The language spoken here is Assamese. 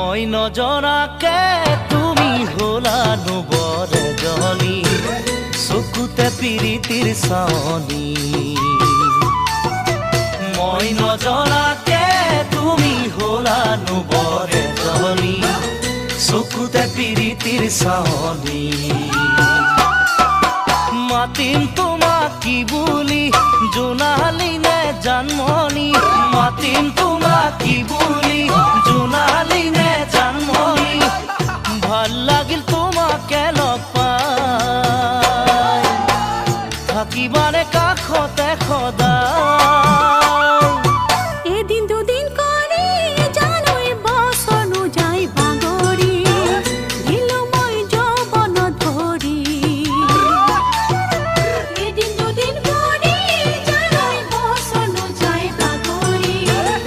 মই নজনাকে তুমি হলানো বৰে জনী চকুতে পিৰিতিৰ চাৱনী মই নজনাকে তুমি হলানো বৰে জনী চকুতে পিৰিতিৰ চাৱনী মাতিম তোমাক কি বুলি জোনালী নে জানমণি মাতিম